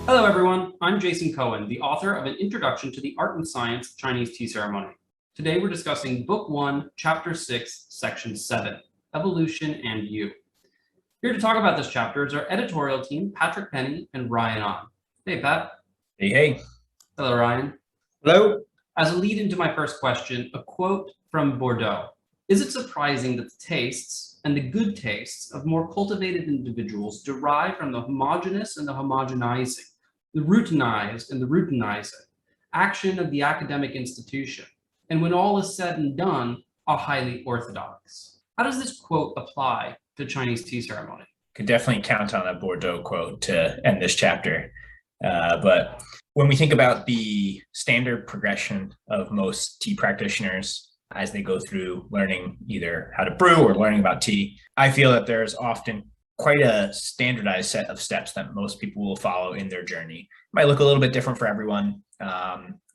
Hello, everyone. I'm Jason Cohen, the author of An Introduction to the Art and Science of Chinese Tea Ceremony. Today, we're discussing Book 1, Chapter 6, Section 7, Evolution and You. Here to talk about this chapter is our editorial team, Patrick Penny and Ryan Ahn. Hey, Pat. Hey, hey. Hello, Ryan. Hello. As a lead into my first question, a quote from Bordeaux. Is it surprising that the tastes and the good tastes of more cultivated individuals derive from the homogeneous and the homogenizing, the routinized and the routinizing action of the academic institution, and when all is said and done, are highly orthodox? How does this quote apply to Chinese tea ceremony? Could definitely count on a Bordeaux quote to end this chapter. But when we think about the standard progression of most tea practitioners as they go through learning either how to brew or learning about tea, I feel that there's often quite a standardized set of steps that most people will follow in their journey. It might look a little bit different for everyone.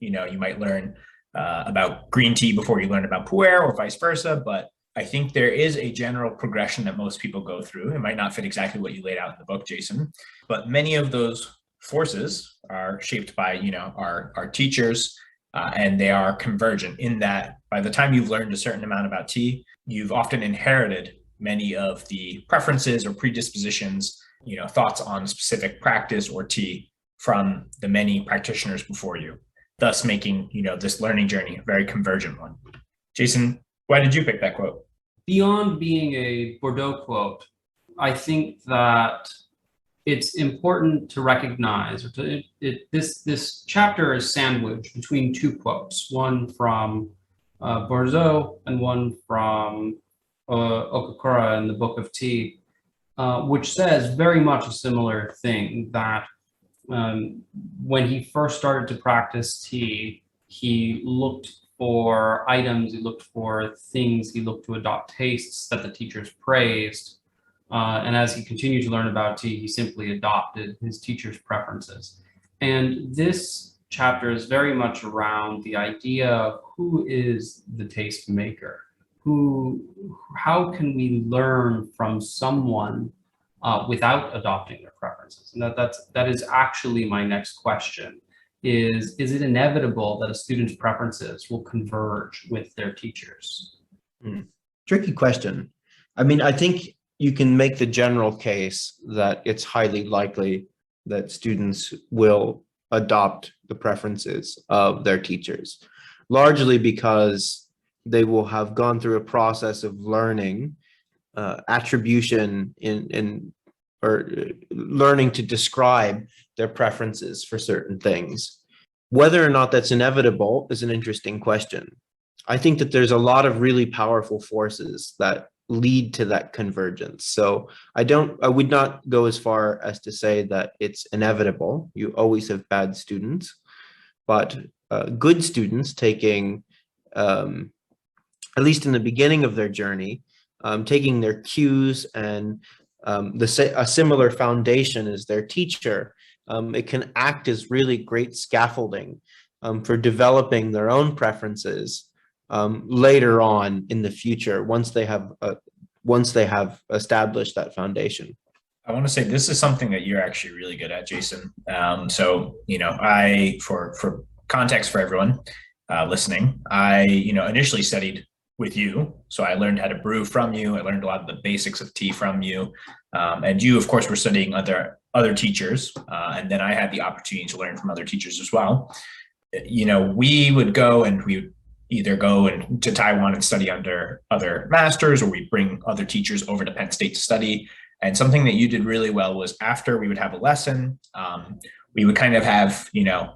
You might learn about green tea before you learn about pu'er or vice versa, but I think there is a general progression that most people go through. It might not fit exactly what you laid out in the book, Jason, but many of those forces are shaped by, our teachers, and they are convergent in that by the time you've learned a certain amount about tea, you've often inherited many of the preferences or predispositions, thoughts on specific practice or tea from the many practitioners before you, thus making, this learning journey a very convergent one. Jason, why did you pick that quote? Beyond being a Bordeaux quote, I think that it's important to recognize this chapter is sandwiched between two quotes, one from Bordeaux and one from Okakura in the Book of Tea, which says very much a similar thing, that when he first started to practice tea, he looked for items, he looked for things, he looked to adopt tastes that the teachers praised. And as he continued to learn about tea, he simply adopted his teacher's preferences. And this chapter is very much around the idea of who is the taste maker? How can we learn from someone without adopting their preferences? And that is actually my next question. Is it inevitable that a student's preferences will converge with their teachers? Tricky question. I mean, I think you can make the general case that it's highly likely that students will adopt the preferences of their teachers, largely because they will have gone through a process of learning attribution or learning to describe their preferences for certain things. Whether or not that's inevitable is an interesting question. I think that there's a lot of really powerful forces that lead to that convergence. So I would not go as far as to say that it's inevitable. You always have bad students, but good students taking, at least in the beginning of their journey, taking their cues and a similar foundation as their teacher, it can act as really great scaffolding for developing their own preferences later on in the future, once they have established that foundation. I want to say this is something that you're actually really good at, Jason. For context for everyone listening, I initially studied with you, so I learned how to brew from you. I learned a lot of the basics of tea from you, and you, of course, were studying other teachers, and then I had the opportunity to learn from other teachers as well. We would go and we would either go to Taiwan and study under other masters, or we'd bring other teachers over to Penn State to study. And something that you did really well was after we would have a lesson, we would kind of have,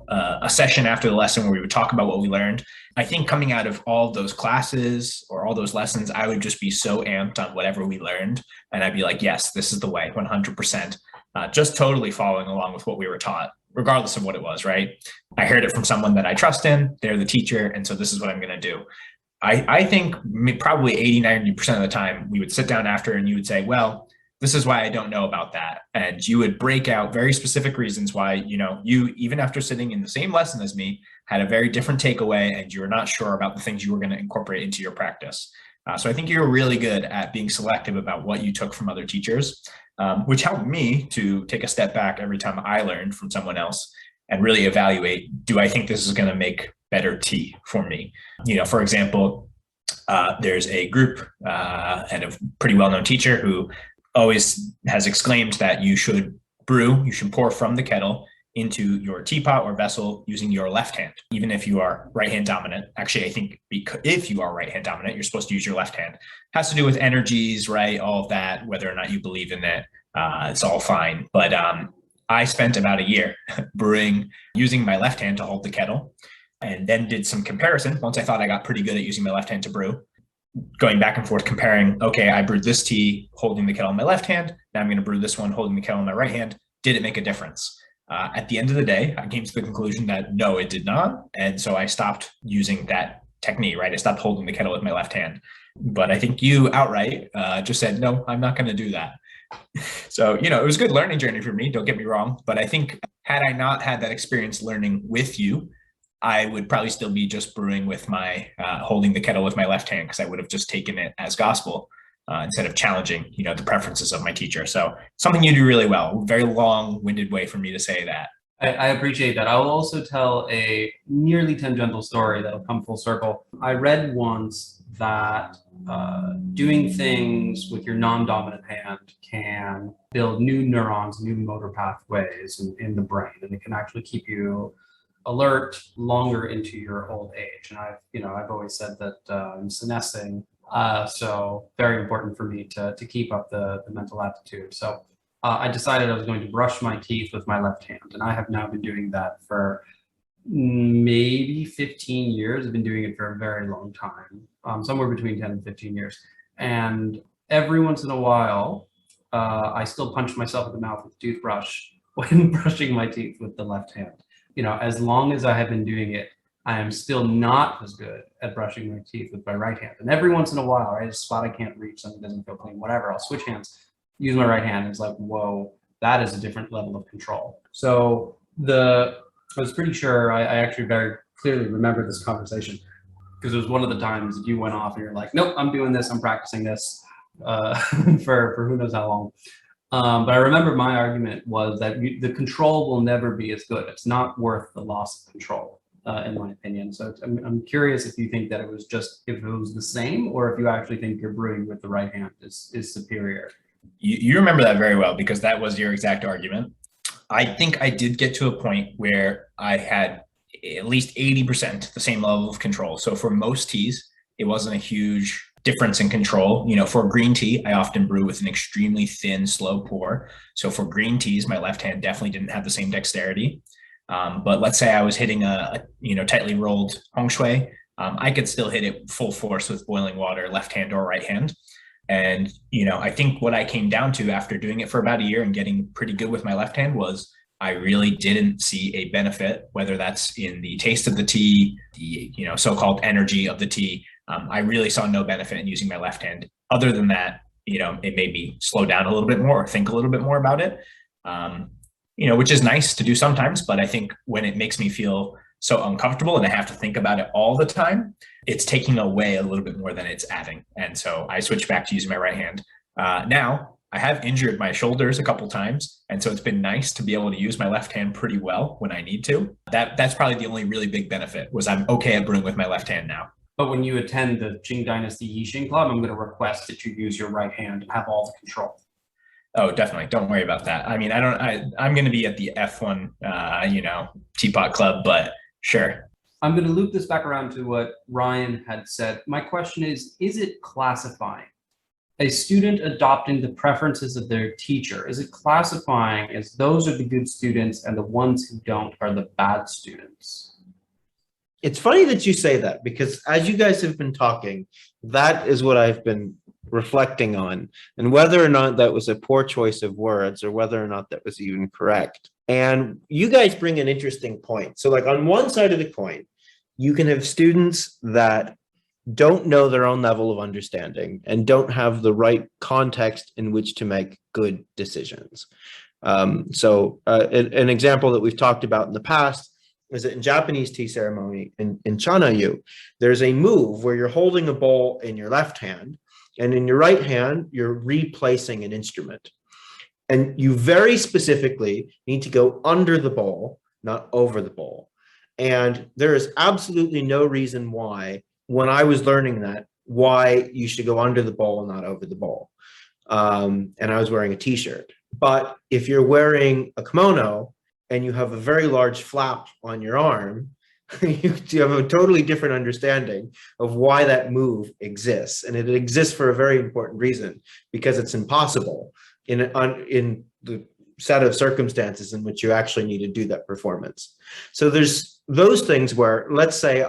a session after the lesson where we would talk about what we learned. I think coming out of all of those classes or all those lessons, I would just be so amped on whatever we learned. And I'd be like, yes, this is the way, 100%, just totally following along with what we were taught, regardless of what it was, right? I heard it from someone that I trust in, they're the teacher, and so this is what I'm going to do. I think probably 80-90% of the time we would sit down after and you would say, well, this is why I don't know about that. And you would break out very specific reasons why, you, even after sitting in the same lesson as me, had a very different takeaway and you were not sure about the things you were going to incorporate into your practice. So I think you're really good at being selective about what you took from other teachers, which helped me to take a step back every time I learned from someone else and really evaluate, do I think this is going to make better tea for me? For example, there's a group and a pretty well-known teacher who always has exclaimed that you should pour from the kettle into your teapot or vessel using your left hand, even if you are right hand dominant. Actually, I think if you are right hand dominant, you're supposed to use your left hand. It has to do with energies, right? All of that, whether or not you believe in it, it's all fine. But I spent about a year brewing using my left hand to hold the kettle, and then did some comparison. Once I thought I got pretty good at using my left hand to brew, going back and forth comparing, okay, I brewed this tea holding the kettle in my left hand. Now I'm going to brew this one holding the kettle in my right hand. Did it make a difference? At the end of the day, I came to the conclusion that no, it did not. And so I stopped using that technique, right? I stopped holding the kettle with my left hand. But I think you outright just said, no, I'm not going to do that. So, it was a good learning journey for me, don't get me wrong. But I think had I not had that experience learning with you, I would probably still be just brewing with my holding the kettle with my left hand, because I would have just taken it as gospel instead of challenging, the preferences of my teacher. So something you do really well. Very long-winded way for me to say that. I appreciate that. I will also tell a nearly tangential story that'll come full circle. I read once that doing things with your non-dominant hand can build new neurons, new motor pathways in the brain, and it can actually keep you alert longer into your old age. And I've always said that I'm senescing, so very important for me to keep up the mental aptitude. So I decided I was going to brush my teeth with my left hand, and I have now been doing that for maybe 15 years. I've been doing it for a very long time, somewhere between 10 and 15 years. And every once in a while, I still punch myself in the mouth with a toothbrush when brushing my teeth with the left hand. As long as I have been doing it, I am still not as good at brushing my teeth with my right hand. And every once in a while, I just spot I can't reach, something doesn't feel clean, whatever, I'll switch hands, use my right hand. It's like, whoa, that is a different level of control. So I was pretty sure, I actually very clearly remember this conversation, because it was one of the times that you went off and you're like, nope, I'm doing this, I'm practicing this for who knows how long. But I remember my argument was that the control will never be as good. It's not worth the loss of control, in my opinion. So I'm curious if you think that if it was the same, or if you actually think your brewing with the right hand is superior. You remember that very well, because that was your exact argument. I think I did get to a point where I had at least 80% the same level of control. So for most teas, it wasn't a huge difference in control. For green tea, I often brew with an extremely thin, slow pour. So for green teas, my left hand definitely didn't have the same dexterity. But let's say I was hitting a tightly rolled hong shui, I could still hit it full force with boiling water, left hand or right hand. And, I think what I came down to after doing it for about a year and getting pretty good with my left hand was I really didn't see a benefit, whether that's in the taste of the tea, the, so-called energy of the tea. I really saw no benefit in using my left hand. Other than that, it made me slow down a little bit more, or think a little bit more about it, which is nice to do sometimes. But I think when it makes me feel so uncomfortable and I have to think about it all the time, it's taking away a little bit more than it's adding. And so I switched back to using my right hand. Now I have injured my shoulders a couple times. And so it's been nice to be able to use my left hand pretty well when I need to. That's probably the only really big benefit, was I'm okay at brewing with my left hand now. But when you attend the Qing Dynasty Yixing Club, I'm going to request that you use your right hand and have all the control. Oh, definitely. Don't worry about that. I mean, I'm going to be at the F1, Teapot Club, but sure. I'm going to loop this back around to what Ryan had said. My question is it classifying? A student adopting the preferences of their teacher, is it classifying as those are the good students and the ones who don't are the bad students? It's funny that you say that, because as you guys have been talking, that is what I've been reflecting on, and whether or not that was a poor choice of words or whether or not that was even correct. And you guys bring an interesting point. So like on one side of the coin, you can have students that don't know their own level of understanding and don't have the right context in which to make good decisions. An example that we've talked about in the past is that in Japanese tea ceremony, in Chanayu, there's a move where you're holding a bowl in your left hand, and in your right hand, you're replacing an instrument. And you very specifically need to go under the bowl, not over the bowl. And there is absolutely no reason why, when I was learning that, why you should go under the bowl and not over the bowl. And I was wearing a t-shirt. But if you're wearing a kimono and you have a very large flap on your arm, you have a totally different understanding of why that move exists. And it exists for a very important reason, because it's impossible in the set of circumstances in which you actually need to do that performance. So there's those things where, let's say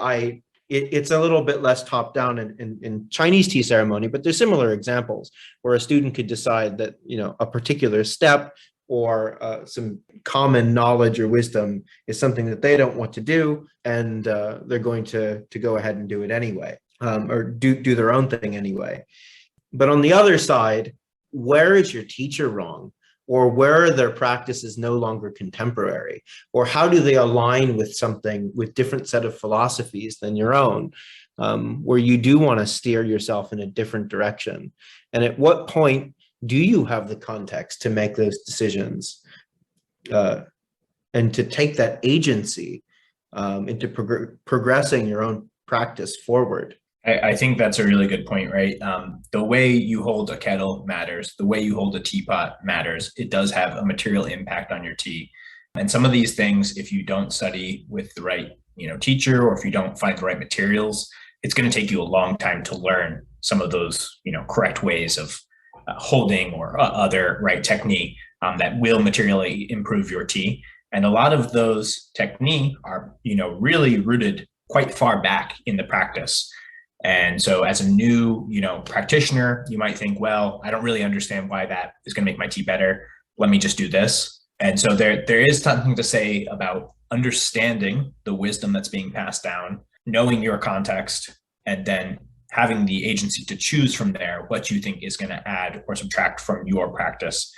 it's a little bit less top down in Chinese tea ceremony, but there's similar examples where a student could decide that, a particular step or some common knowledge or wisdom is something that they don't want to do, and they're going to go ahead and do it anyway, or do their own thing anyway. But on the other side, where is your teacher wrong? Or where are their practices no longer contemporary? Or how do they align with something with different set of philosophies than your own, where you do want to steer yourself in a different direction? And at what point do you have the context to make those decisions and to take that agency into progressing your own practice forward? I think that's a really good point, right? The way you hold a kettle matters. The way you hold a teapot matters. It does have a material impact on your tea. And some of these things, if you don't study with the right, teacher, or if you don't find the right materials, it's going to take you a long time to learn some of those, correct ways of holding or other right technique that will materially improve your tea. And a lot of those technique are, really rooted quite far back in the practice. And so as a new, practitioner, you might think, well, I don't really understand why that is going to make my tea better. Let me just do this. And so there is something to say about understanding the wisdom that's being passed down, knowing your context, and then having the agency to choose from there what you think is going to add or subtract from your practice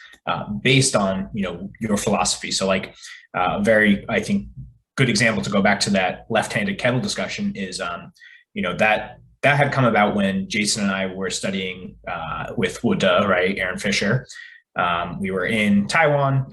based on, your philosophy. So like very, I think, good example to go back to that left-handed kettle discussion is, that had come about when Jason and I were studying with Wuda, right, Aaron Fisher. We were in Taiwan,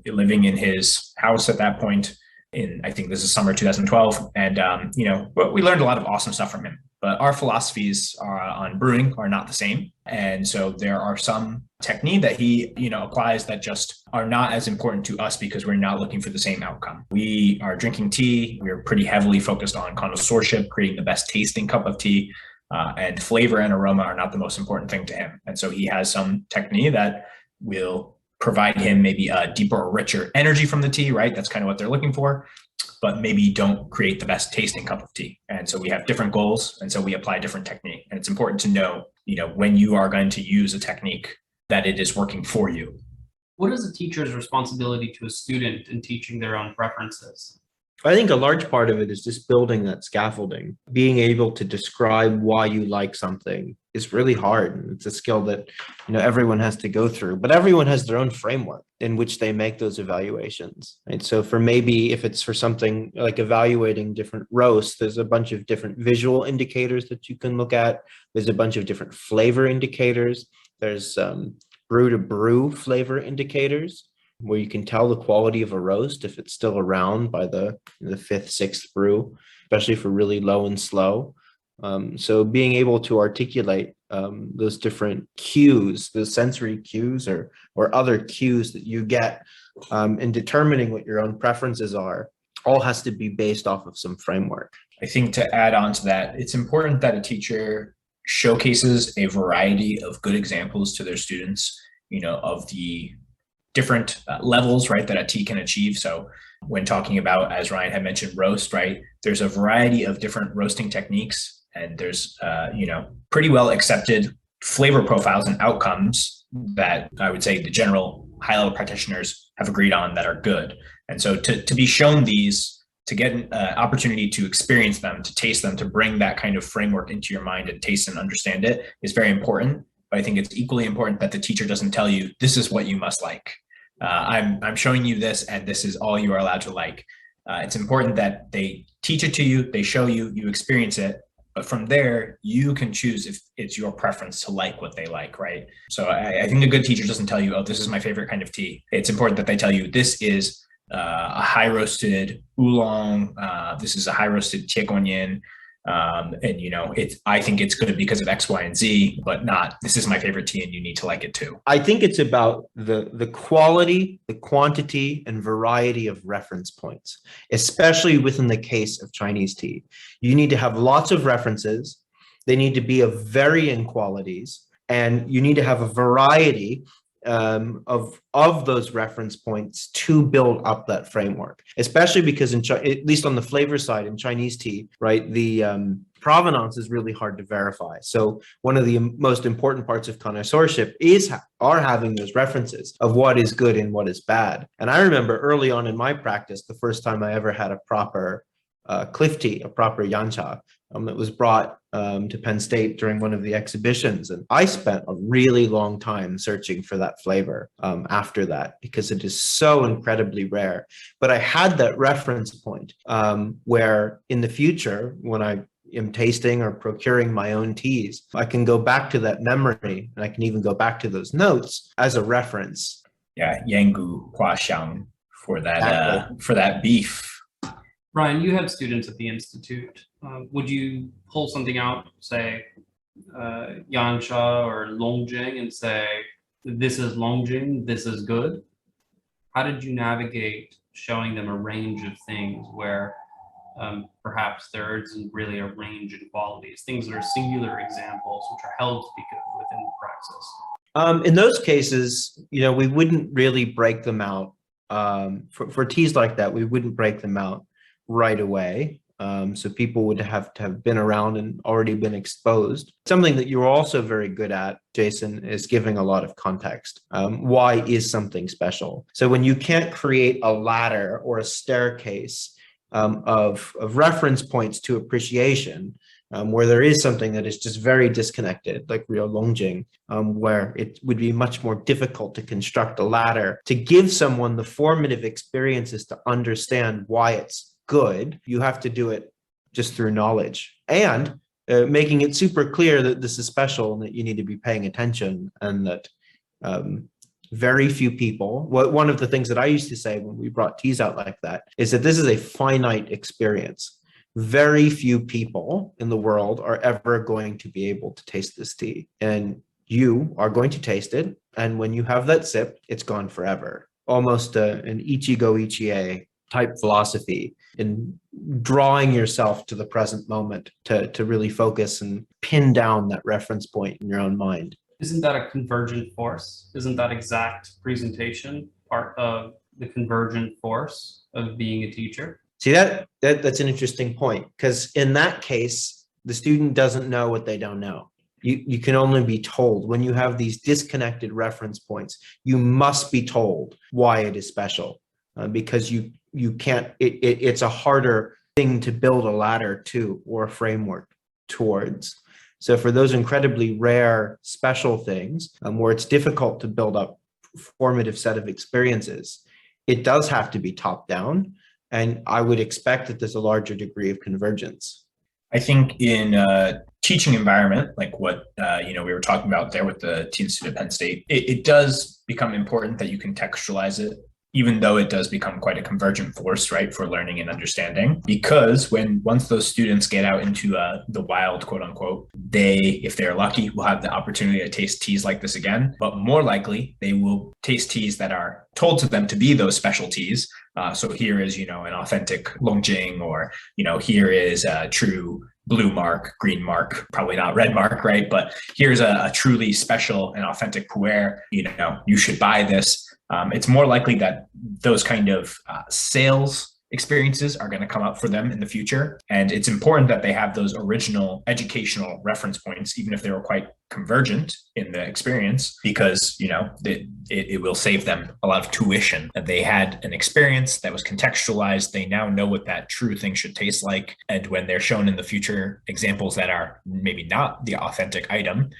living in his house at that point I think this is summer 2012. And, we learned a lot of awesome stuff from him, but our philosophies on brewing are not the same. And so there are some technique that he, applies that just are not as important to us because we're not looking for the same outcome. We are drinking tea. We're pretty heavily focused on connoisseurship, creating the best tasting cup of tea, and flavor and aroma are not the most important thing to him. And so he has some technique that will provide him maybe a deeper or richer energy from the tea, right? That's kind of what they're looking for, but maybe don't create the best tasting cup of tea. And so we have different goals. And so we apply different technique. And it's important to know, when you are going to use a technique, that it is working for you. What is a teacher's responsibility to a student in teaching their own preferences? I think a large part of it is just building that scaffolding. Being able to describe why you like something is really hard. It's a skill that, everyone has to go through, but everyone has their own framework in which they make those evaluations. Right? So if it's for something like evaluating different roasts, there's a bunch of different visual indicators that you can look at. There's a bunch of different flavor indicators. There's brew to brew flavor indicators, where you can tell the quality of a roast if it's still around by the fifth, sixth brew, especially for really low and slow. So being able to articulate those different cues, those sensory cues or other cues that you get in determining what your own preferences are, all has to be based off of some framework. I think to add on to that, it's important that a teacher showcases a variety of good examples to their students, of the different levels, right, that a tea can achieve. So when talking about, as Ryan had mentioned, roast, right, there's a variety of different roasting techniques, and there's, pretty well accepted flavor profiles and outcomes that I would say the general high-level practitioners have agreed on that are good. And so to be shown these, to get an opportunity to experience them, to taste them, to bring that kind of framework into your mind and taste and understand it is very important. But I think it's equally important that the teacher doesn't tell you, this is what you must like. I'm showing you this, and this is all you are allowed to like. It's important that they teach it to you, they show you, you experience it. But from there, you can choose if it's your preference to like what they like, right? So I think a good teacher doesn't tell you, oh, this is my favorite kind of tea. It's important that they tell you this is a high roasted oolong, this is a high roasted Tieguanyin, and I think it's good because of X, Y, and Z, but not this is my favorite tea and you need to like it too. I think it's about the quality, the quantity, and variety of reference points, especially within the case of Chinese tea. You need to have lots of references. They need to be of varying qualities, and you need to have a variety of those reference points to build up that framework, especially because at least on the flavor side in Chinese tea, right, the provenance is really hard to verify. So one of the most important parts of connoisseurship are having those references of what is good and what is bad. And I remember early on in my practice, the first time I ever had a proper cliff tea, a proper yancha, that was brought to Penn State during one of the exhibitions. And I spent a really long time searching for that flavor after that, because it is so incredibly rare. But I had that reference point where in the future, when I am tasting or procuring my own teas, I can go back to that memory, and I can even go back to those notes as a reference. Yeah, Yangu Hua Xiang for that beef. Ryan, you have students at the Institute. Would you pull something out, say, Yansha or Longjing, and say, this is Longjing, this is good? How did you navigate showing them a range of things where perhaps there isn't really a range in qualities, things that are singular examples which are held to be good within the praxis? In those cases, we wouldn't really break them out. For teas like that, we wouldn't break them out right away. So people would have to have been around and already been exposed. Something that you're also very good at, Jason, is giving a lot of context. Why is something special? So when you can't create a ladder or a staircase of reference points to appreciation, where there is something that is just very disconnected, like real Longjing, where it would be much more difficult to construct a ladder to give someone the formative experiences to understand why it's good. You have to do it just through knowledge and making it super clear that this is special and that you need to be paying attention, and that very few people, one of the things that I used to say when we brought teas out like that is that this is a finite experience. Very few people in the world are ever going to be able to taste this tea, and you are going to taste it. And when you have that sip, it's gone forever. Almost an Ichigo Ichie type philosophy in drawing yourself to the present moment to really focus and pin down that reference point in your own mind. Isn't that a convergent force? Isn't that exact presentation part of the convergent force of being a teacher? See, that's an interesting point, because in that case, the student doesn't know what they don't know. You can only be told. When you have these disconnected reference points, you must be told why it is special, because you can't, it's a harder thing to build a ladder to or a framework towards. So for those incredibly rare, special things, where it's difficult to build up formative set of experiences, it does have to be top down. And I would expect that there's a larger degree of convergence. I think in a teaching environment, like what we were talking about there with the Tea Institute at Penn State, it does become important that you contextualize it, even though it does become quite a convergent force, right, for learning and understanding. Because once those students get out into the wild, quote unquote, if they're lucky, will have the opportunity to taste teas like this again. But more likely, they will taste teas that are told to them to be those specialties. So here is, an authentic Longjing, or, here is a true blue mark, green mark, probably not red mark, right? But here's a truly special and authentic pu'er, you should buy this. It's more likely that those kind of sales experiences are going to come up for them in the future. And it's important that they have those original educational reference points, even if they were quite convergent in the experience, because, it will save them a lot of tuition. That they had an experience that was contextualized. They now know what that true thing should taste like. And when they're shown in the future examples that are maybe not the authentic item,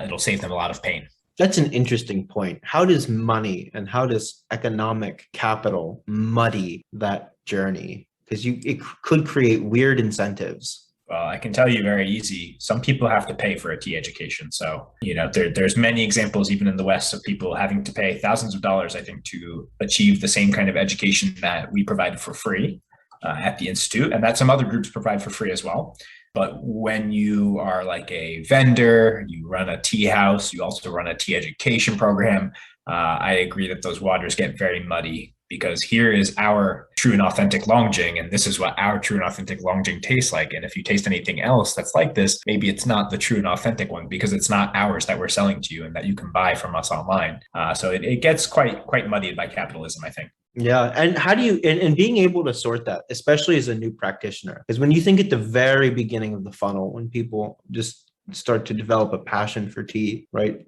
it'll save them a lot of pain. That's an interesting point. How does money and how does economic capital muddy that journey? because it could create weird incentives. Well, I can tell you very easy. Some people have to pay for a tea education. So, there's many examples, even in the West, of people having to pay thousands of dollars, I think, to achieve the same kind of education that we provide for free at the Institute, and that some other groups provide for free as well. But when you are like a vendor, you run a tea house, you also run a tea education program, I agree that those waters get very muddy, because here is our true and authentic Longjing, and this is what our true and authentic Longjing tastes like. And if you taste anything else that's like this, maybe it's not the true and authentic one, because it's not ours that we're selling to you and that you can buy from us online. So it gets quite muddied by capitalism, I think. Yeah. And how do you, and being able to sort that, especially as a new practitioner, because when you think at the very beginning of the funnel, when people just start to develop a passion for tea, right?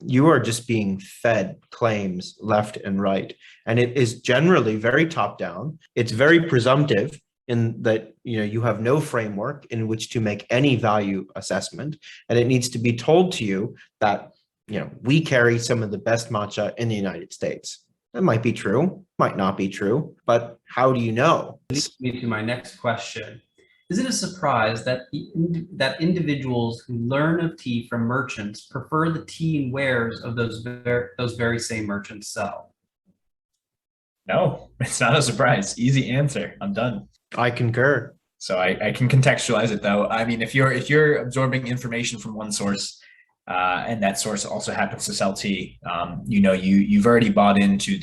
You are just being fed claims left and right. And it is generally very top down. It's very presumptive in that, you have no framework in which to make any value assessment. And it needs to be told to you that, we carry some of the best matcha in the United States. That might be true, might not be true, but how do you know? Leads me to my next question. Is it a surprise that that individuals who learn of tea from merchants prefer the tea and wares of those very same merchants sell? No, it's not a surprise. Easy answer. I'm done. I concur. So I can contextualize it though. I mean, if you're absorbing information from one source, and that source also happens to sell tea, you've already bought into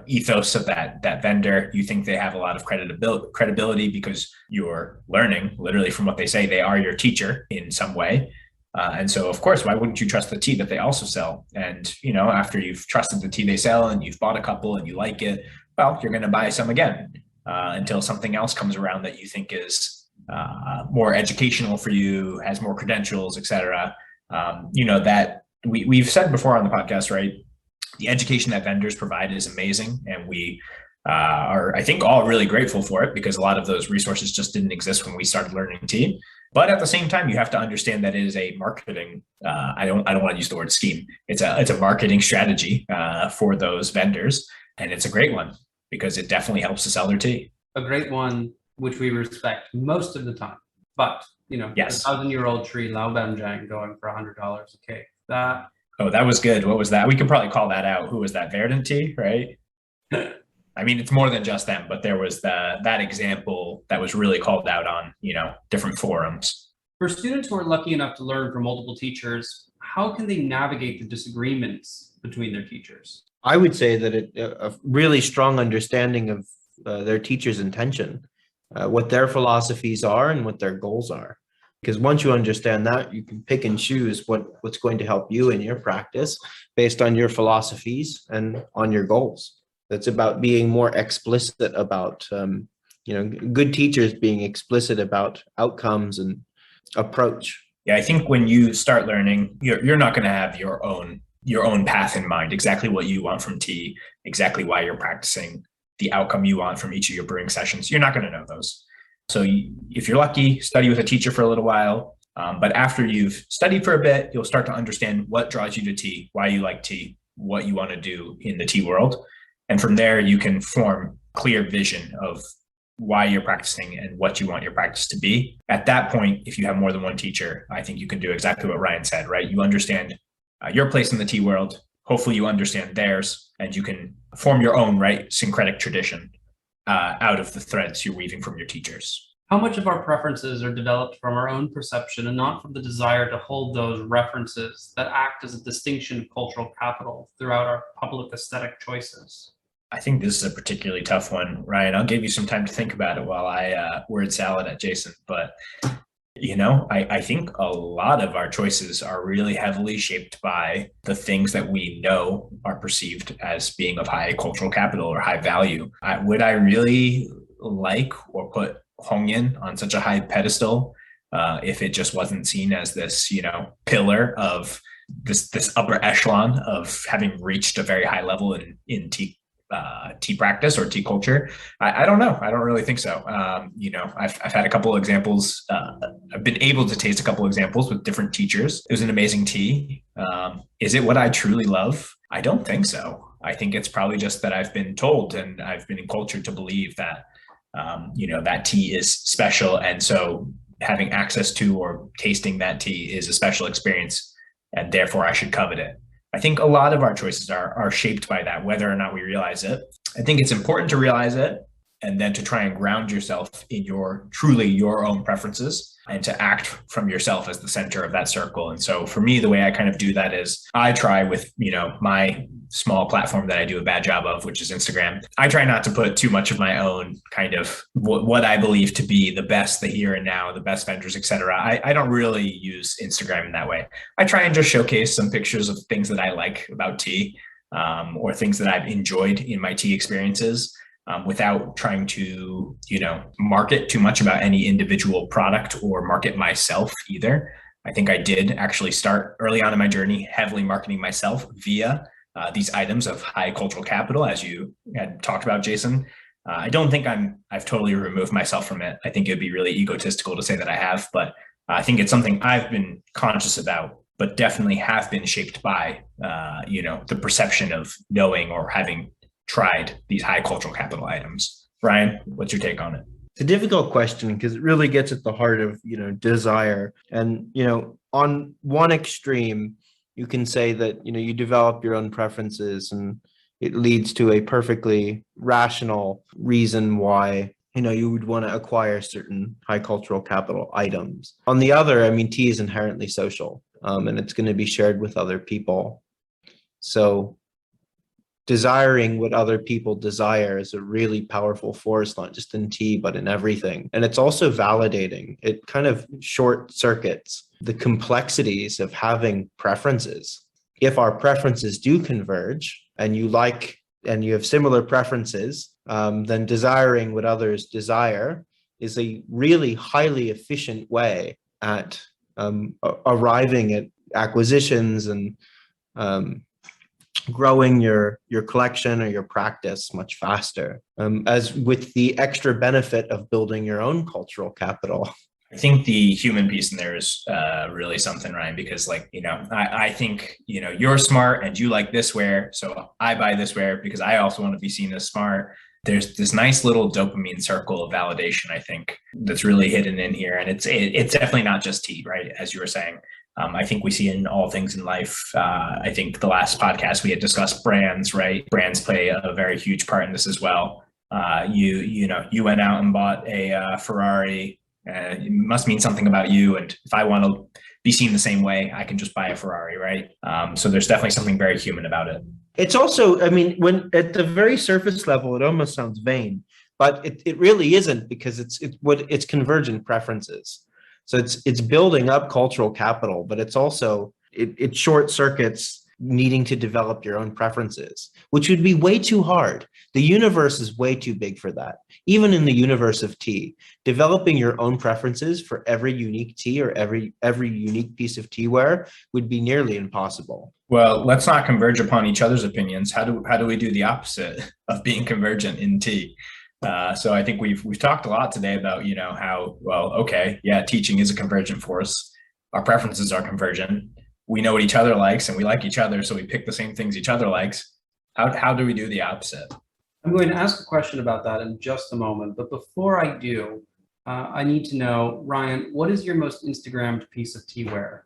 ethos of that vendor. You think they have a lot of credibility because you're learning literally from what they say. They are your teacher in some way. And so, of course, why wouldn't you trust the tea that they also sell? And, after you've trusted the tea they sell and you've bought a couple and you like it, well, you're going to buy some again until something else comes around that you think is more educational for you, has more credentials, et cetera. That we've said before on the podcast, right? The education that vendors provide is amazing. And we are, I think, all really grateful for it, because a lot of those resources just didn't exist when we started learning tea. But at the same time, you have to understand that it is a marketing, I don't want to use the word scheme. It's a marketing strategy for those vendors. And it's a great one because it definitely helps to sell their tea. A great one, which we respect most of the time. But, yes. A 1,000-year-old tree, Lao Banjang, going for $100 a cake. That was good. What was that? We could probably call that out. Who was that? Verdant Tea, right? I mean, it's more than just them, but there was that example that was really called out on, different forums. For students who are lucky enough to learn from multiple teachers, how can they navigate the disagreements between their teachers? I would say that a really strong understanding of their teacher's intention, what their philosophies are and what their goals are. Because once you understand that, you can pick and choose what's going to help you in your practice based on your philosophies and on your goals. It's about being more explicit about, good teachers being explicit about outcomes and approach. Yeah, I think when you start learning, you're not going to have your own path in mind, exactly what you want from tea, exactly why you're practicing, the outcome you want from each of your brewing sessions. You're not going to know those. So if you're lucky, study with a teacher for a little while. But after you've studied for a bit, you'll start to understand what draws you to tea, why you like tea, what you want to do in the tea world. And from there, you can form clear vision of why you're practicing and what you want your practice to be. At that point, if you have more than one teacher, I think you can do exactly what Ryan said, right? You understand your place in the tea world. Hopefully you understand theirs, and you can form your own, right, syncretic tradition out of the threads you're weaving from your teachers. How much of our preferences are developed from our own perception and not from the desire to hold those references that act as a distinction of cultural capital throughout our public aesthetic choices? I think this is a particularly tough one, Ryan. I'll give you some time to think about it while I word salad at Jason. But, I think a lot of our choices are really heavily shaped by the things that we know are perceived as being of high cultural capital or high value. Would I really like or put Hongyan on such a high pedestal if it just wasn't seen as this, pillar of this upper echelon of having reached a very high level in tea practice or tea culture? I don't know. I don't really think so. I've had a couple of examples. I've been able to taste a couple of examples with different teachers. It was an amazing tea. Is it what I truly love? I don't think so. I think it's probably just that I've been told and I've been cultured to believe that, that tea is special. And so having access to or tasting that tea is a special experience, and therefore I should covet it. I think a lot of our choices are shaped by that, whether or not we realize it. I think it's important to realize it and then to try and ground yourself in truly your own preferences and to act from yourself as the center of that circle. And so for me, the way I kind of do that is I try with, my small platform that I do a bad job of, which is Instagram. I try not to put too much of my own kind of what I believe to be the best, the here and now, the best vendors, et cetera. I don't really use Instagram in that way. I try and just showcase some pictures of things that I like about tea, or things that I've enjoyed in my tea experiences. Without trying to, market too much about any individual product or market myself either. I think I did actually start early on in my journey heavily marketing myself via these items of high cultural capital, as you had talked about, Jason. I don't think I've totally removed myself from it. I think it'd be really egotistical to say that I have, but I think it's something I've been conscious about, but definitely have been shaped by, the perception of knowing or having tried these high cultural capital items. Ryan, what's your take on it? It's a difficult question because it really gets at the heart of, desire. And, on one extreme, you can say that, you develop your own preferences and it leads to a perfectly rational reason why, you would want to acquire certain high cultural capital items. On the other, tea is inherently social, and it's going to be shared with other people. So desiring what other people desire is a really powerful force, not just in tea, but in everything. And it's also validating. It kind of short circuits the complexities of having preferences. If our preferences do converge and you have similar preferences, then desiring what others desire is a really highly efficient way at arriving at acquisitions and growing your collection or your practice much faster, as with the extra benefit of building your own cultural capital. I think the human piece in there is really something, Ryan, because I think, you're smart and you like this wear. So I buy this wear because I also want to be seen as smart. There's this nice little dopamine circle of validation, I think, that's really hidden in here. And it's definitely not just tea, right? As you were saying. I think we see in all things in life. I think the last podcast we had discussed brands, right? Brands play a very huge part in this as well. You went out and bought a Ferrari. It must mean something about you. And if I want to be seen the same way, I can just buy a Ferrari, right? So there's definitely something very human about it. It's also, when at the very surface level, it almost sounds vain, but it really isn't, because it's convergent preferences. So it's building up cultural capital, but it's also, it short circuits needing to develop your own preferences, which would be way too hard. The universe is way too big for that. Even in the universe of tea, developing your own preferences for every unique tea or every unique piece of teaware would be nearly impossible. Well, let's not converge upon each other's opinions. How do we do the opposite of being convergent in tea? So I think we've talked a lot today about, how, teaching is a convergent force. Our preferences are convergent. We know what each other likes and we like each other. So we pick the same things each other likes. How do we do the opposite? I'm going to ask a question about that in just a moment. But before I do, I need to know, Ryan, what is your most Instagrammed piece of teaware?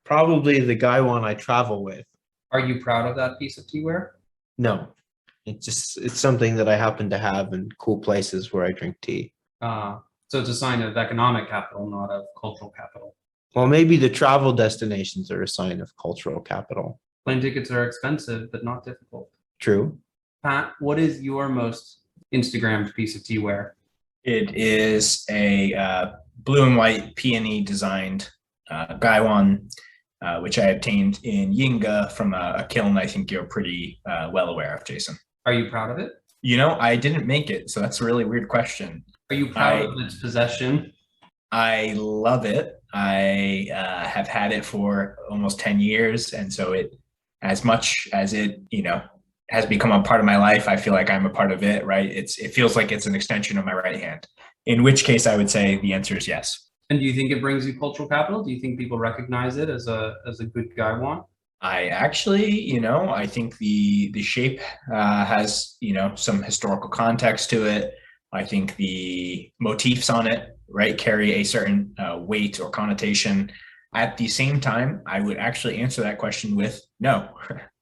Probably the Gaiwan I travel with. Are you proud of that piece of teaware? No. It's something that I happen to have in cool places where I drink tea. So it's a sign of economic capital, not of cultural capital. Well, maybe the travel destinations are a sign of cultural capital. Plane tickets are expensive, but not difficult. True. Pat, what is your most Instagrammed piece of teaware? It is a blue and white peony designed Gaiwan, which I obtained in Yinga from a kiln I think you're pretty well aware of, Jason. Are you proud of it? I didn't make it, so that's a really weird question. Are you proud of its possession? I love it. I have had it for almost 10 years. And so as much as it, has become a part of my life, I feel like I'm a part of it, right? It feels like it's an extension of my right hand, in which case I would say the answer is yes. And do you think it brings you cultural capital? Do you think people recognize it as a good Gaiwan? I actually, I think the shape has, some historical context to it. I think the motifs on it, right, carry a certain weight or connotation. At the same time, I would actually answer that question with no.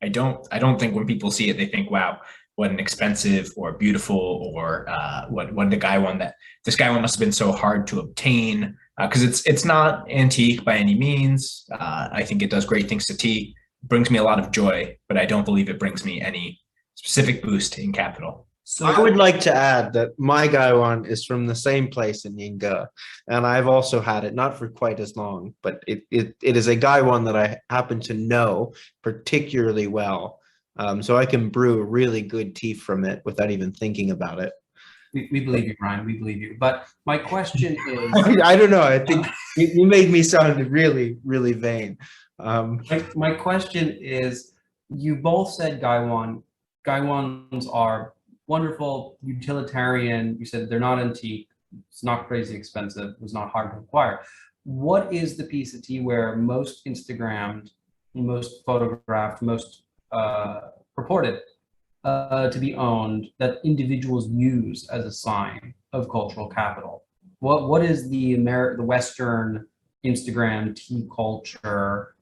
I don't think when people see it, they think, wow, what an expensive or beautiful or what the guy one that this guy one must have been so hard to obtain because it's not antique by any means. I think it does great things to tea, brings me a lot of joy, but I don't believe it brings me any specific boost in capital. So I would like to add that my Gaiwan is from the same place in Yingge, and I've also had it, not for quite as long, but it is a Gaiwan that I happen to know particularly well. So I can brew really good tea from it without even thinking about it. we believe you, Ryan. We believe you. But my question is, I don't know. I think you made me sound really, really vain. my question is, you both said Gaiwan. Gaiwans are wonderful, utilitarian. You said they're not antique. It's not crazy expensive. It was not hard to acquire. What is the piece of tea where most Instagrammed, most photographed, most purported to be owned that individuals use as a sign of cultural capital? What is the Western Instagram tea culture?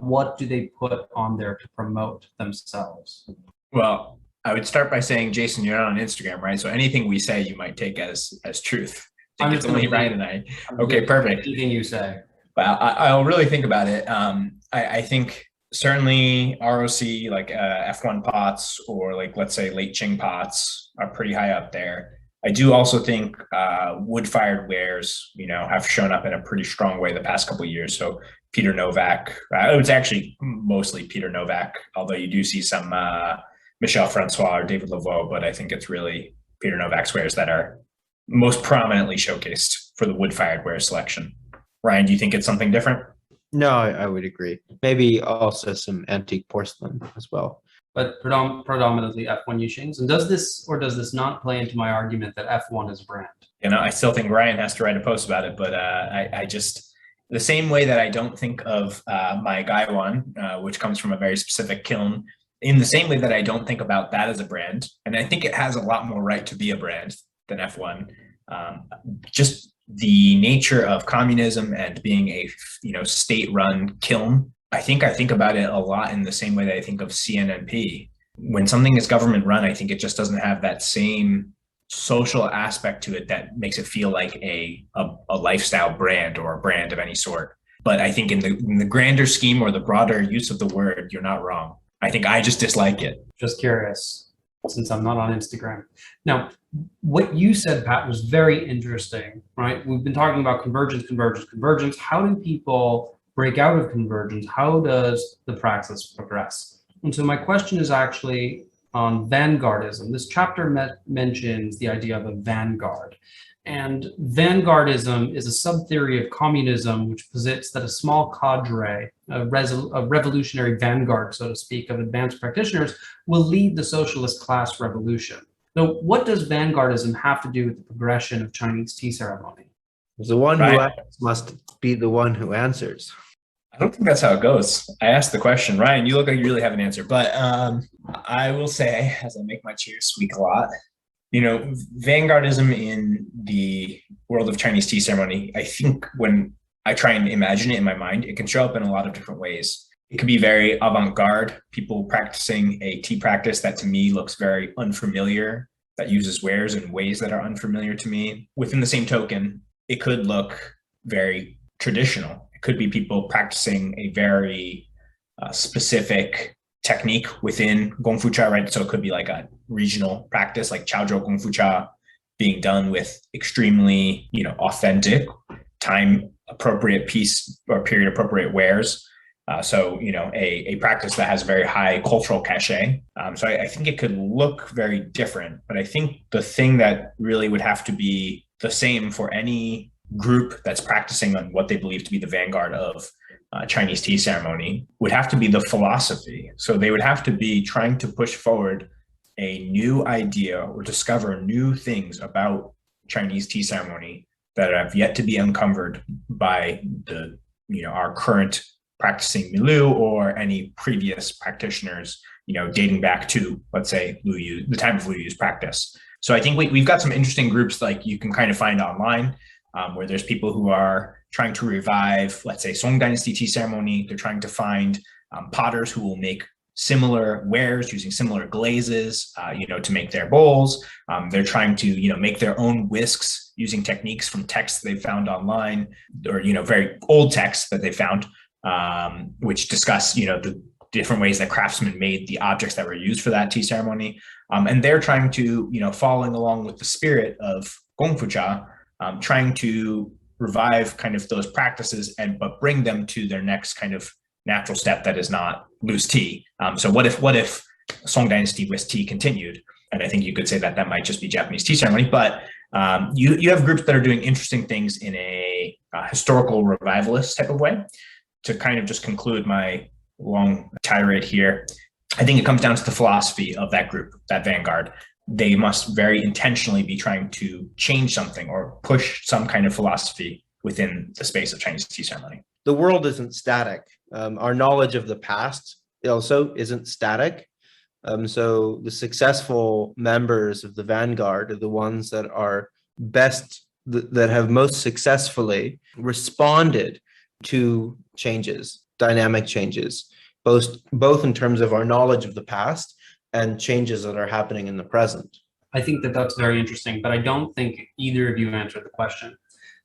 What do they put on there to promote themselves? Well, I would start by saying, Jason, you're not on Instagram, right? So anything we say, you might take as truth. I think it's only Ryan and I. Okay, perfect. Anything you say. Well, I'll really think about it. I think certainly ROC, like F1 pots or like, let's say late Qing pots are pretty high up there. I do also think wood-fired wares, have shown up in a pretty strong way the past couple of years. So Peter Novak, it's actually mostly Peter Novak, although you do see some Michel Francois or David Laveau, but I think it's really Peter Novak's wares that are most prominently showcased for the wood-fired ware selection. Ryan, do you think it's something different? No, I would agree. Maybe also some antique porcelain as well. But predominantly F1 Yixings. And does this or does this not play into my argument that F1 is a brand? I still think Ryan has to write a post about it, but I just, the same way that I don't think of my Gaiwan, which comes from a very specific kiln, in the same way that I don't think about that as a brand, and I think it has a lot more right to be a brand than F1. Just the nature of communism and being a state-run kiln, I think about it a lot in the same way that I think of CNNP. When something is government-run, I think it just doesn't have that same social aspect to it that makes it feel like a lifestyle brand or a brand of any sort. But I think in the grander scheme or the broader use of the word, you're not wrong. I think I just dislike it. Just curious, since I'm not on Instagram. Now, what you said, Pat, was very interesting, right? We've been talking about convergence. How do people break out of convergence? How does the praxis progress? And so my question is actually on vanguardism. This chapter mentions the idea of a vanguard. And vanguardism is a sub-theory of communism, which posits that a small cadre, a revolutionary vanguard, so to speak, of advanced practitioners will lead the socialist class revolution. So what does vanguardism have to do with the progression of Chinese tea ceremony? The one who asks must be the one who answers. I don't think that's how it goes. I asked the question. Ryan, you look like you really have an answer, but I will say, as I make my cheers squeak a lot, vanguardism in the world of Chinese tea ceremony, I think when I try and imagine it in my mind, it can show up in a lot of different ways. It can be very avant-garde, people practicing a tea practice that to me looks very unfamiliar, that uses wares in ways that are unfamiliar to me. Within the same token, it could look very traditional. It could be people practicing a very specific technique within Gong Fu Cha, right? So it could be like a regional practice, like Chaozhou Gong Fu Cha, being done with extremely, authentic, time appropriate piece or period appropriate wares. So a practice that has very high cultural cachet. So I think it could look very different, but I think the thing that really would have to be the same for any group that's practicing on what they believe to be the vanguard of Chinese tea ceremony would have to be the philosophy. So they would have to be trying to push forward a new idea or discover new things about Chinese tea ceremony that have yet to be uncovered by our current practicing Milieu or any previous practitioners, dating back to, let's say, the time of Liu Yu's practice. So I think we've got some interesting groups like you can kind of find online, where there's people who are trying to revive, let's say, Song Dynasty tea ceremony. They're trying to find potters who will make similar wares using similar glazes, to make their bowls. They're trying to, make their own whisks using techniques from texts they found online, or, very old texts that they found, which discuss, the different ways that craftsmen made the objects that were used for that tea ceremony. And they're trying to, following along with the spirit of Gongfu Cha, trying to revive kind of those practices but bring them to their next kind of natural step that is not loose tea. So what if Song Dynasty whisk tea continued? And I think you could say that might just be Japanese tea ceremony, but you have groups that are doing interesting things in a historical revivalist type of way. To kind of just conclude my long tirade here, I think it comes down to the philosophy of that group, that vanguard. They must very intentionally be trying to change something or push some kind of philosophy within the space of Chinese tea ceremony. The world isn't static. Our knowledge of the past also isn't static. So the successful members of the vanguard are the ones that are best, that have most successfully responded to changes, dynamic changes, both in terms of our knowledge of the past and changes that are happening in the present. I think that that's very interesting, but I don't think either of you answered the question.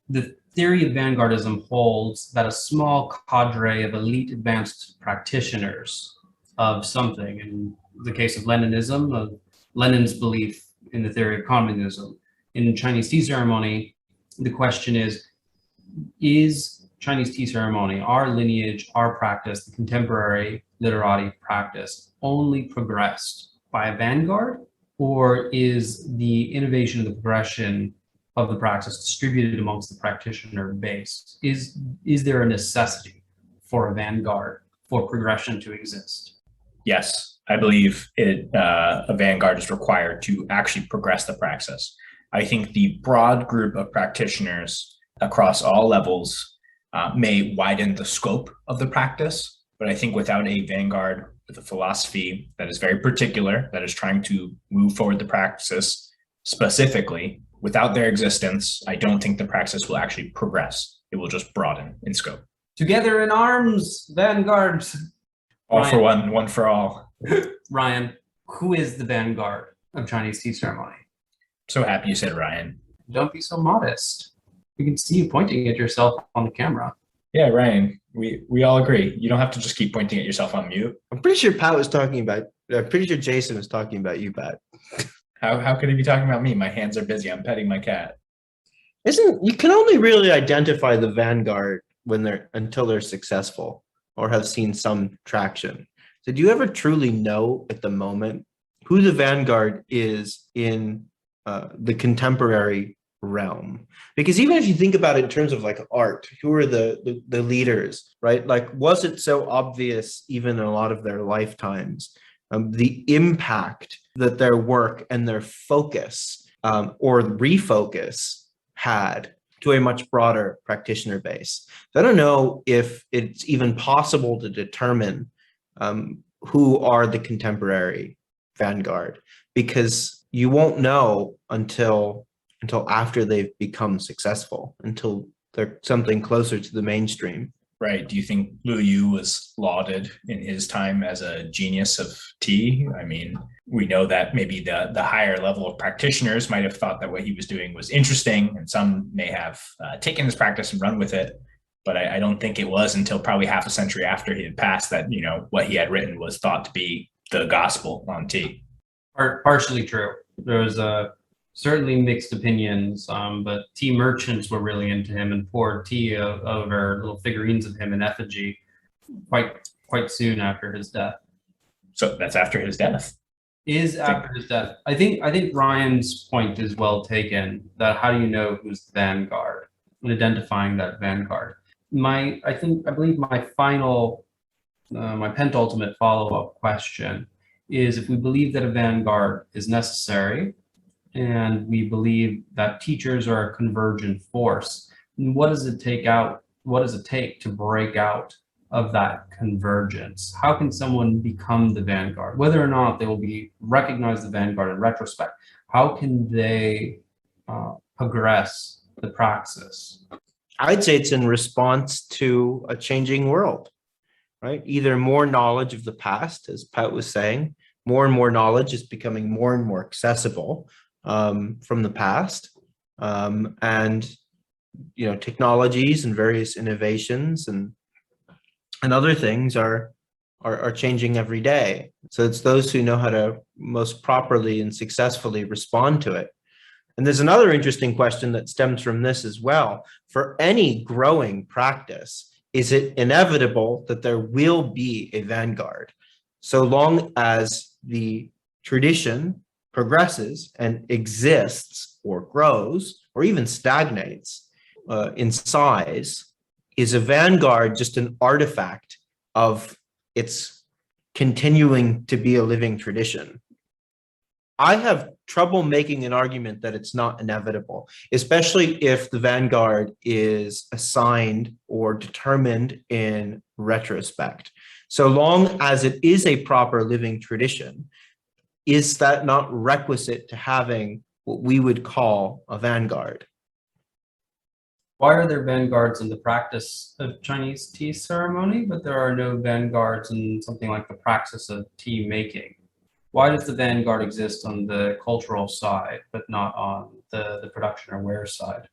The theory of vanguardism holds that a small cadre of elite advanced practitioners of something, in the case of Leninism, of Lenin's belief in the theory of communism. In Chinese tea ceremony, the question is Chinese tea ceremony, our lineage, our practice, the contemporary literati practice, only progressed by a vanguard, or is the innovation and the progression of the practice distributed amongst the practitioner base? Is there a necessity for a vanguard for progression to exist? Yes, I believe a vanguard is required to actually progress the praxis. I think the broad group of practitioners across all levels may widen the scope of the practice, but I think without a vanguard with a philosophy that is very particular, that is trying to move forward the practice specifically, without their existence, I don't think the practice will actually progress. It will just broaden in scope. Together in arms, vanguard. All Ryan. For one for all. Ryan, who is the vanguard of Chinese tea ceremony? So happy you said Ryan. Don't be so modest. We can see you pointing at yourself on the camera. Yeah, Ryan, we all agree. You don't have to just keep pointing at yourself on mute. I'm pretty sure Jason was talking about you, Pat. How could he be talking about me? My hands are busy. I'm petting my cat. You can only really identify the vanguard until they're successful or have seen some traction. So do you ever truly know at the moment who the vanguard is in the contemporary realm? Because even if you think about it in terms of like art, who are the leaders, right? Like, was it so obvious even in a lot of their lifetimes, the impact that their work and their focus or refocus had to a much broader practitioner base? So I don't know if it's even possible to determine who are the contemporary vanguard, because you won't know until after they've become successful, until they're something closer to the mainstream. Right. Do you think Liu Yu was lauded in his time as a genius of tea? I mean, we know that maybe the higher level of practitioners might have thought that what he was doing was interesting, and some may have taken his practice and run with it. But I don't think it was until probably half a century after he had passed that, what he had written was thought to be the gospel on tea. Partially true. There was certainly mixed opinions, but tea merchants were really into him and poured tea over little figurines of him in effigy quite soon after his death. So that's after his death. After his death. I think Ryan's point is well taken, that how do you know who's the vanguard and identifying that vanguard? I believe my penultimate follow-up question is, if we believe that a vanguard is necessary, and we believe that teachers are a convergent force, what does it take to break out of that convergence? How can someone become the vanguard? Whether or not they will be recognize the vanguard in retrospect, how can they progress the praxis? I'd say it's in response to a changing world, right? Either more knowledge of the past, as Pat was saying, more and more knowledge is becoming more and more accessible from the past. And, technologies and various innovations and other things are changing every day. So it's those who know how to most properly and successfully respond to it. And there's another interesting question that stems from this as well. For any growing practice, is it inevitable that there will be a vanguard? So long as the tradition progresses and exists or grows or even stagnates in size, is a vanguard just an artifact of its continuing to be a living tradition? I have trouble making an argument that it's not inevitable, especially if the vanguard is assigned or determined in retrospect. So long as it is a proper living tradition, is that not requisite to having what we would call a vanguard? Why are there vanguards in the practice of Chinese tea ceremony, but there are no vanguards in something like the praxis of tea making? Why does the vanguard exist on the cultural side, but not on the production or wear side?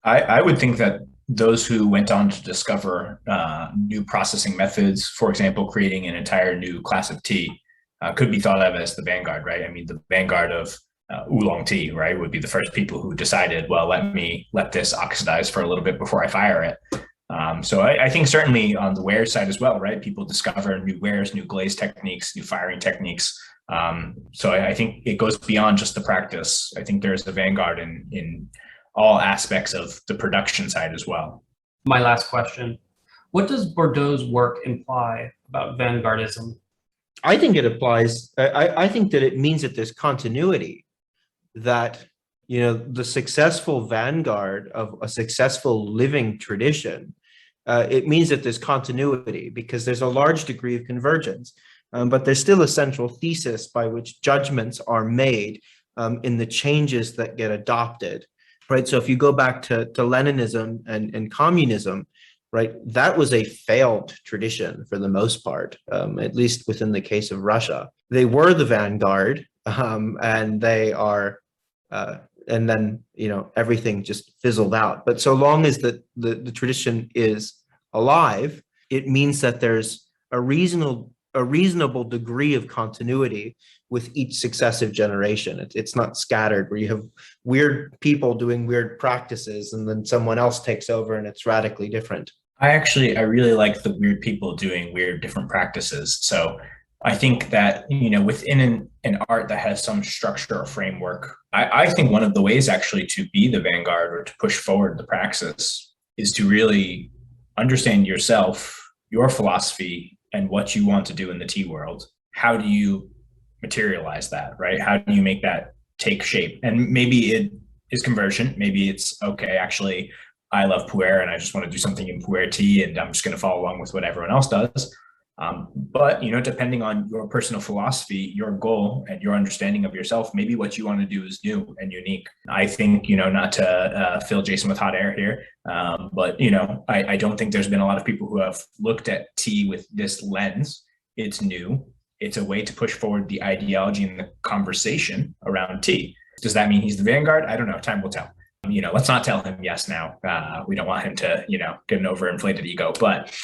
I would think that those who went on to discover new processing methods, for example, creating an entire new class of tea, could be thought of as the vanguard, right? I mean, the vanguard of oolong tea, right, would be the first people who decided, well, let this oxidize for a little bit before I fire it. So I think certainly on the wear side as well, right? People discover new wares, new glaze techniques, new firing techniques. So I think it goes beyond just the practice. I think there's the vanguard in all aspects of the production side as well. My last question, what does Bordeaux's work imply about vanguardism? I think it applies. I think that it means that there's continuity, that the successful vanguard of a successful living tradition, it means that there's continuity because there's a large degree of convergence, but there's still a central thesis by which judgments are made in the changes that get adopted, right? So if you go back to Leninism and communism, right, that was a failed tradition for the most part, at least within the case of Russia. They were the vanguard, and they are and then everything just fizzled out. But so long as the tradition is alive, it means that there's a reasonable degree of continuity with each successive generation. It's not scattered where you have weird people doing weird practices and then someone else takes over and it's radically different. I really like the weird people doing weird different practices. So I think that, within an art that has some structure or framework, I think one of the ways actually to be the vanguard or to push forward the praxis is to really understand yourself, your philosophy, and what you want to do in the tea world. How do you materialize that, right? How do you make that take shape? And maybe it is conversion. Maybe it's, okay, actually, I love pu'er and I just want to do something in pu'er tea and I'm just going to follow along with what everyone else does. But, depending on your personal philosophy, your goal and your understanding of yourself, maybe what you want to do is new and unique. I think, not to fill Jason with hot air here, but, I don't think there's been a lot of people who have looked at tea with this lens. It's new. It's a way to push forward the ideology and the conversation around tea. Does that mean he's the vanguard? I don't know. Time will tell. Let's not tell him yes now. We don't want him to, get an overinflated ego. But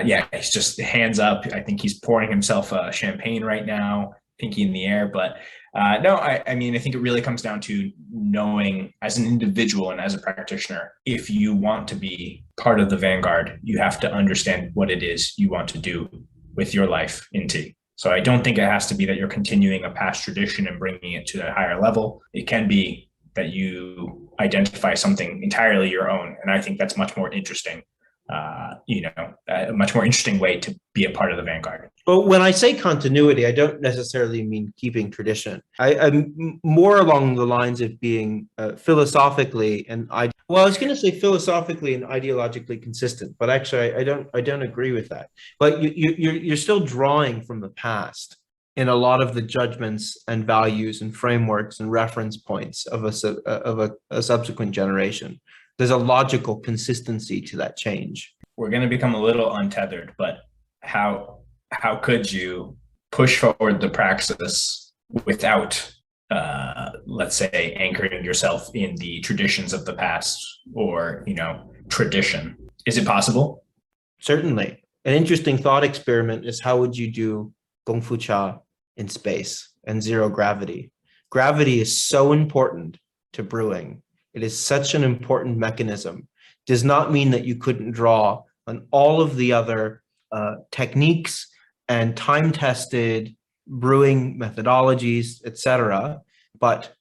he's just hands up. I think he's pouring himself champagne right now, pinky in the air. But no, I think it really comes down to knowing as an individual and as a practitioner, if you want to be part of the vanguard, you have to understand what it is you want to do with your life in tea. So I don't think it has to be that you're continuing a past tradition and bringing it to a higher level. It can be that you identify something entirely your own. And I think that's much more interesting a much more interesting way to be a part of the vanguard. But when I say continuity, I don't necessarily mean keeping tradition. I'm more along the lines of being philosophically and I was going to say philosophically and ideologically consistent, but actually I don't agree with that. But you're still drawing from the past in a lot of the judgments and values and frameworks and reference points of a subsequent generation. There's a logical consistency to that change. We're going to become a little untethered, but how could you push forward the praxis without, let's say, anchoring yourself in the traditions of the past or, tradition? Is it possible? Certainly. An interesting thought experiment is how would you do Gong Fu Cha in space and zero gravity? Gravity is so important to brewing. It is such an important mechanism. Does not mean that you couldn't draw on all of the other techniques and time-tested brewing methodologies, etc. But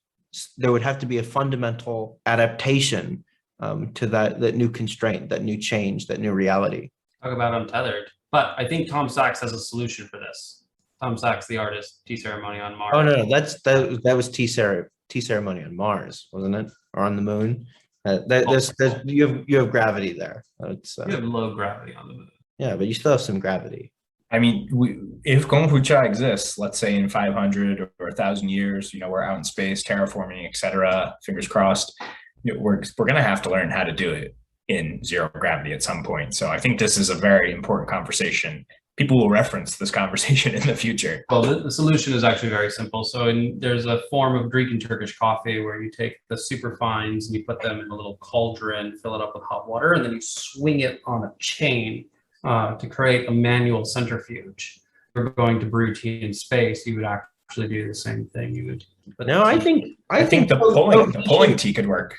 there would have to be a fundamental adaptation to that new constraint, that new change, that new reality. Talk about untethered. But I think Tom Sachs has a solution for this. Tom Sachs, the artist, Tea Ceremony on Mars. Oh no, that was Tea Ceremony on Mars, wasn't it? Or on the moon? You have gravity there. You have low gravity on the moon. Yeah, but you still have some gravity. I mean, if Gong Fu Cha exists, let's say in 500 or 1,000 years, we're out in space, terraforming, etc. Fingers crossed. We're going to have to learn how to do it in zero gravity at some point. So I think this is a very important conversation. People will reference this conversation in the future. Well, the solution is actually very simple. So there's a form of Greek and Turkish coffee where you take the superfines and you put them in a little cauldron, fill it up with hot water, and then you swing it on a chain to create a manual centrifuge. If you're going to brew tea in space, you would actually do the same thing. You would. No, I think the pulling tea could work.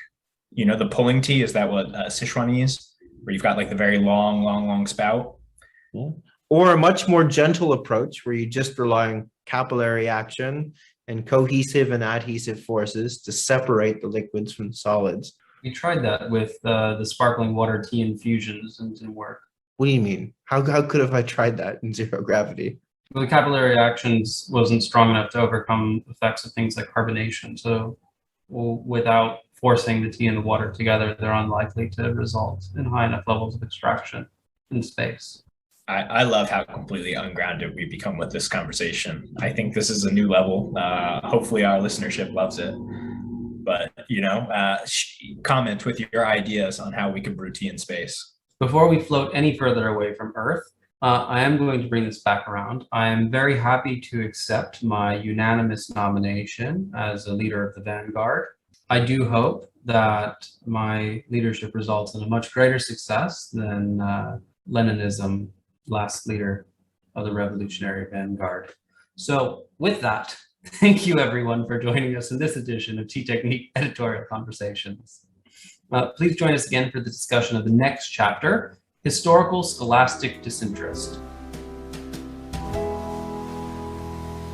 The pulling tea, is that what Sichuan is? Where you've got like the very long spout? Yeah. Or a much more gentle approach where you just rely on capillary action and cohesive and adhesive forces to separate the liquids from the solids. We tried that with the sparkling water tea infusions and it didn't work. What do you mean? How could have I tried that in zero gravity? Well, the capillary actions wasn't strong enough to overcome effects of things like carbonation. So without forcing the tea and the water together, they're unlikely to result in high enough levels of extraction in space. I love how completely ungrounded we become with this conversation. I think this is a new level. Hopefully our listenership loves it. But, comment with your ideas on how we can brew tea in space. Before we float any further away from Earth, I am going to bring this back around. I am very happy to accept my unanimous nomination as a leader of the vanguard. I do hope that my leadership results in a much greater success than Leninism, last leader of the revolutionary vanguard. So with that, thank you everyone for joining us in this edition of TeaTechnique Editorial Conversations. Please join us again for the discussion of the next chapter, Historical Scholastic Disinterest.